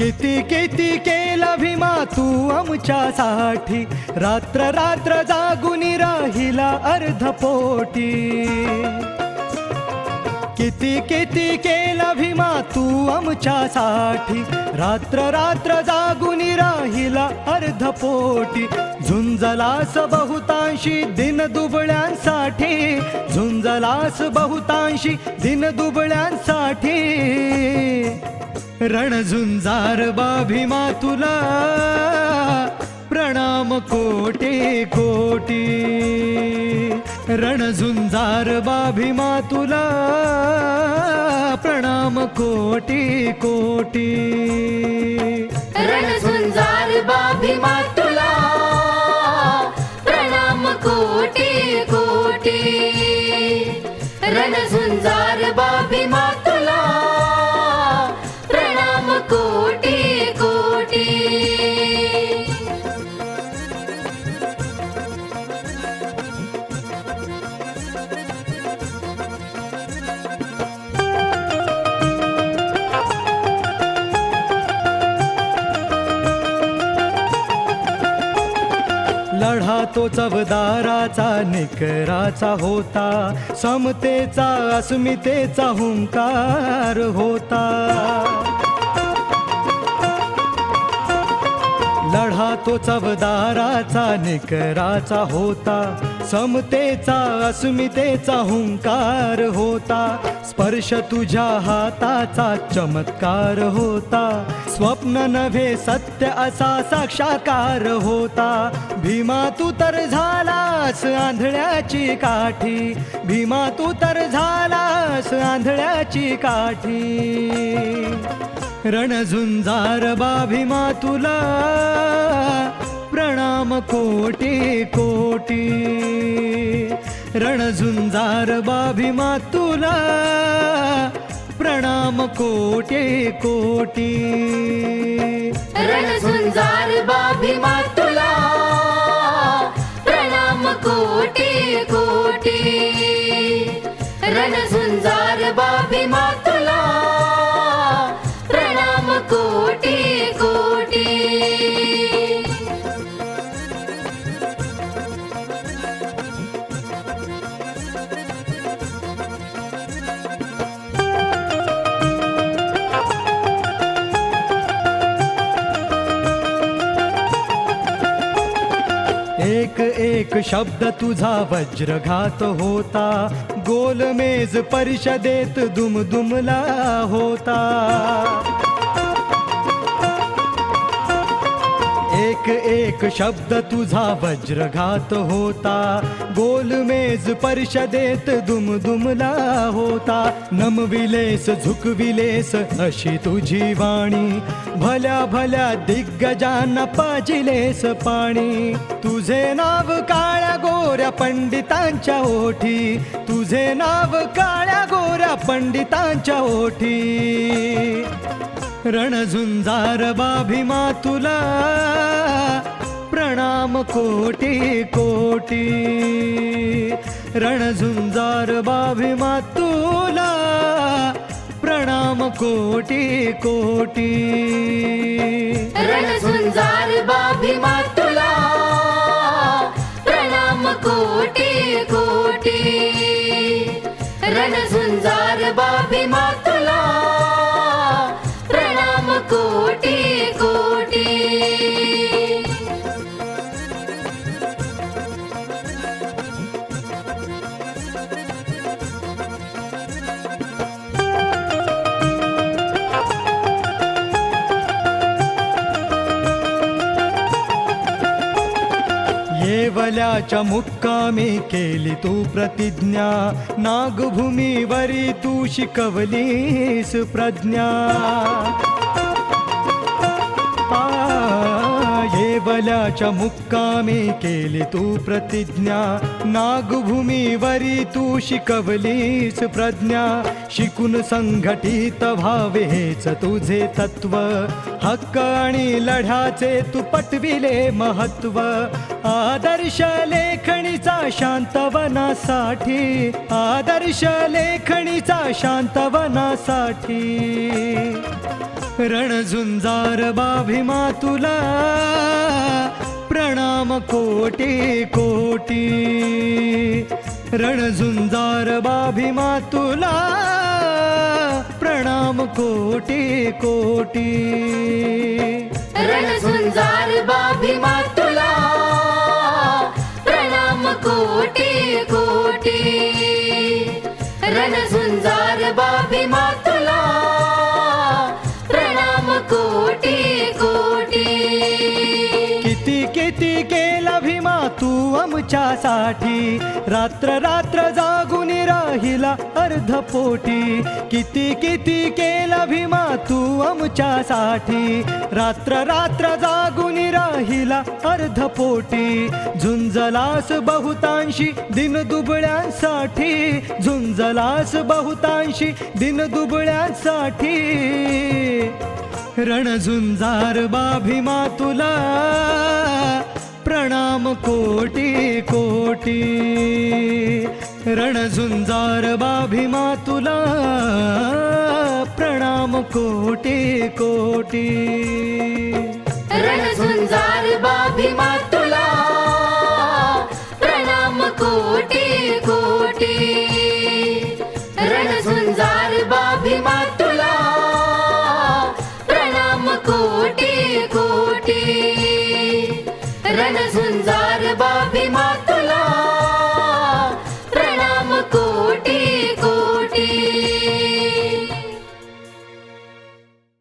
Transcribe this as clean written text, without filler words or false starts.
किती किती केला भीमा तू आमच्यासाठी, रात्र रात्र जागून राहिला अर्धपोटी. किती किती केला भीमा तू आमच्यासाठी, रात्र रात्र जागून राहिला अर्धपोटी. झुंजलास बहुतांशी दिन दुबळ्यांसाठी, झुंजलास बहुतांशी दिन दुबळ्यांसाठी. रणझुंजार बा भीमा तुला प्रणाम कोटी कोटी. रणझुंजार बा भीमा तुला प्रणाम कोटी कोटी. रणझुंजार बा भीमा तुला प्रणाम कोटी कोटी. रणझुंजार बा भीमा तुला प्रणाम कोटी कोटी. लढा तो चवदाराचा निकराचा होता, समतेचा अस्मितेचा हुंकार होता. लढा तो चवदाराचा निकराचा होता, समतेचा अस्मितेचा हुंकार होता. स्पर्श तुझ्या हाताचा चमत्कार होता, स्वप्न नव्हे सत्य असा साक्षात्कार होता. भीमा तू तर झालास आंधळ्याची काठी, भीमा तू तर झालास आंधळ्याची काठी. रणझुंजार बा भीमा तुला प्रणाम कोटी कोटी. रणझुंजार बा भीमा तुला प्रणाम कोटी कोटी. रणझुंजार बा भीमा तुला प्रणाम कोटी कोटी. रणझुंजार बा भीमा तुला प्रणाम कोटी कोटी. एक एक शब्द तुझा वज्रघात होता, गोलमेज परिषदेत दुमदुमला होता. एक एक शब्द तुझा वज्रघात होता, गोलमेज परिषदेत दुमदुमला होता. नमविलेस झुकविलेस अशी तुझी वाणी, भल्या भल्या दिग्गजांना पाजिलेस पाणी. तुझे नाव काळ्या गोऱ्या पंडितांच्या ओठी, तुझे नाव काळ्या गोऱ्या पंडितांच्या ओठी. रणझुंजार बा भीमा तुला प्रणाम कोटी कोटी. रणझुंजार बा भीमा तुला प्रणाम कोटी कोटी. रणझुंजार बा भीमा तुला प्रणाम कोटी कोटी. रणझुंजार बा भीमा तुला प्रणाम कोटी कोटी. येवल्याच्या मुक्कामी केली तू प्रतिज्ञा, नागभूमीवरी तू शिकवलीस प्रज्ञा. येवल्याच्या मुक्कामी केली तू प्रतिज्ञा, नागभूमीवरी तू शिकवलीस प्रज्ञा. शिकून संघटित व्हावे हेच तुझे तत्व, हक्क आणि लढ्याचे तू पटविले महत्व. आदर्श लेखणीचा शांतवनासाठी, आदर्श लेखणीचा शांतवनासाठी. रणझुंजार बाभीमा तुला प्रणाम कोटी कोटी. रणझुंजार बाभीमा तुला प्रणाम कोटी कोटी. रणझुंजार बाभीमा तुला प्रणाम कोटी कोटी. रणझुंजार बाभीमा तुला प्रणाम कोटी कोटी. किती किती केला भीमा तू आमच्यासाठी, रात्र रात्र जागून राहिला अर्धपोटी. किती किती केला भीमा तू आमच्यासाठी, रात्र रात्र जागून राहिला अर्धपोटी. झुंजलास बहुतांशी दिन दुबळ्यांसाठी, झुंजलास बहुतांशी दिन दुबळ्यांसाठी. रणझुंजार बाभीमा तुला प्रणाम कोटी कोटी. रणझुंजार बाभीमा तुला प्रणाम कोटी कोटी. रणझुंजार बाभीमा तुला प्रणाम कोटी